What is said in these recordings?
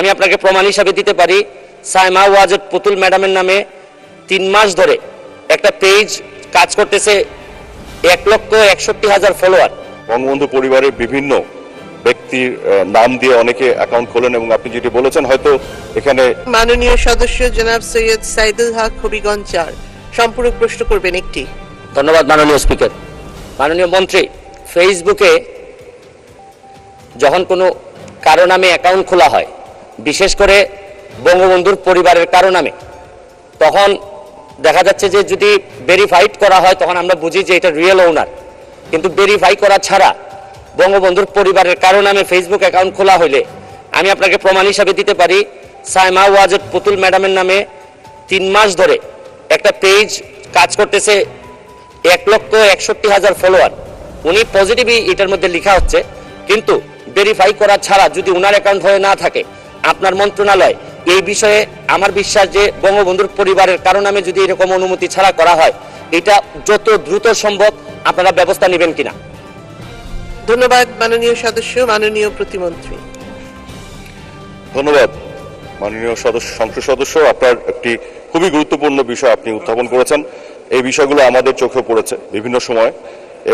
আমি আপনাকে প্রমাণ হিসাবে দিতে পারি, সাইমা ওয়াজেদ পুতুল ম্যাডামের নামে 3 মাস ধরে একটা পেজ কাজ করতেছে, 1,61,000 ফলোয়ার। বঙ্গবন্ধু পরিবারের বিভিন্ন ব্যক্তির নাম দিয়ে অনেকে অ্যাকাউন্ট খোলেন এবং আপনি যেটি বলেছেন হয়তো এখানে মাননীয় সদস্য জনাব সৈয়দ সাইদুল হক হবিগঞ্জ 4 সম্পূরক প্রশ্ন করবেন একটি। ধন্যবাদ মাননীয় স্পিকার। মাননীয় মন্ত্রী, ফেসবুকে যখন কোনো কারো নামে অ্যাকাউন্ট খোলা হয়, বিশেষ করে বঙ্গবন্ধুর পরিবারের কারো নামে, তখন দেখা যাচ্ছে যে যদি ভেরিফাইড করা হয় তখন আমরা বুঝি যে এটা রিয়েল ওনার, কিন্তু ভেরিফাই করা ছাড়া বঙ্গবন্ধুর পরিবারের কারো নামে ফেসবুক অ্যাকাউন্ট খোলা হইলে আমি আপনাকে প্রমাণ হিসাবে দিতে পারি, সাইমা ওয়াজেদ পুতুল ম্যাডামের নামে 3 মাস ধরে একটা পেজ কাজ করতেছে, 1,61,000 ফলোয়ার। উনি পজিটিভই এটার মধ্যে লেখা হচ্ছে, কিন্তু ভেরিফাই করা ছাড়া যদি ওনার অ্যাকাউন্ট হয়ে না থাকে, আপনার মন্ত্রণালয় এই বিষয়ে আমার বিশ্বাস যে বঙ্গবন্ধুর পরিবারের কারো নামে যদি এরকম অনুমতি ছাড়া করা হয়, এটা যত দ্রুত সম্ভব আপনারা ব্যবস্থা নেবেন কিনা। ধন্যবাদ মাননীয় সদস্য। মাননীয় প্রতিমন্ত্রী। ধন্যবাদ মাননীয় সংসদ সদস্য, আপনার একটি খুবই গুরুত্বপূর্ণ বিষয় আপনি উত্থাপন করেছেন। এই বিষয়গুলো আমাদের চোখে পড়েছে বিভিন্ন সময়,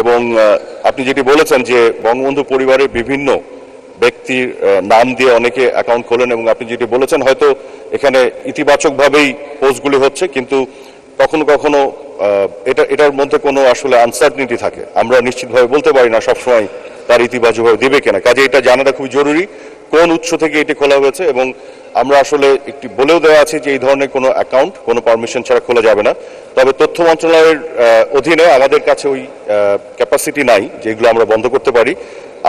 এবং আপনি যেটি বলেছেন যে বঙ্গবন্ধু পরিবারের বিভিন্ন ব্যক্তির নাম দিয়ে অনেকে অ্যাকাউন্ট খোলেন এবং আপনি যেটি বলেছেন হয়তো এখানে ইতিবাচকভাবেই পোস্টগুলি হচ্ছে, কিন্তু কখনো কখনো এটার মধ্যে কোনো আসলে আনসার্টনিটি থাকে, আমরা নিশ্চিতভাবে বলতে পারি না সবসময় তার ইতিবাচকভাবে দেবে কিনা। কাজে এটা জানাটা খুবই জরুরি, কোন উৎস থেকে এটি খোলা হয়েছে, এবং আমরা আসলে একটি বলেও দেওয়া আছে যে এই ধরনের কোনো অ্যাকাউন্ট কোনো পারমিশন ছাড়া খোলা যাবে না। তবে তথ্য মন্ত্রণালয়ের অধীনে আমাদের কাছে ওই ক্যাপাসিটি নাই যেগুলো আমরা বন্ধ করতে পারি।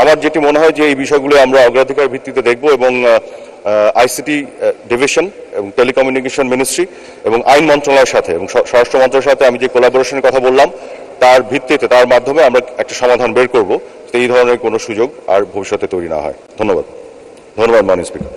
আমার যেটি মনে হয় যে এই বিষয়গুলো আমরা অগ্রাধিকার ভিত্তিতে দেখব, এবং আইসিটি ডিভিশন এবং টেলিকমিউনিকেশন মিনিস্ট্রি এবং আইন মন্ত্রণালয়ের সাথে এবং স্বরাষ্ট্র মন্ত্রণালয়ের সাথে আমি যে কোলাবোরেশনের কথা বললাম তার ভিত্তিতে, তার মাধ্যমে আমরা একটা সমাধান বের করব, এই ধরনের কোনো সুযোগ আর ভবিষ্যতে তৈরি না হয়। ধন্যবাদ মাননীয় স্পিকার।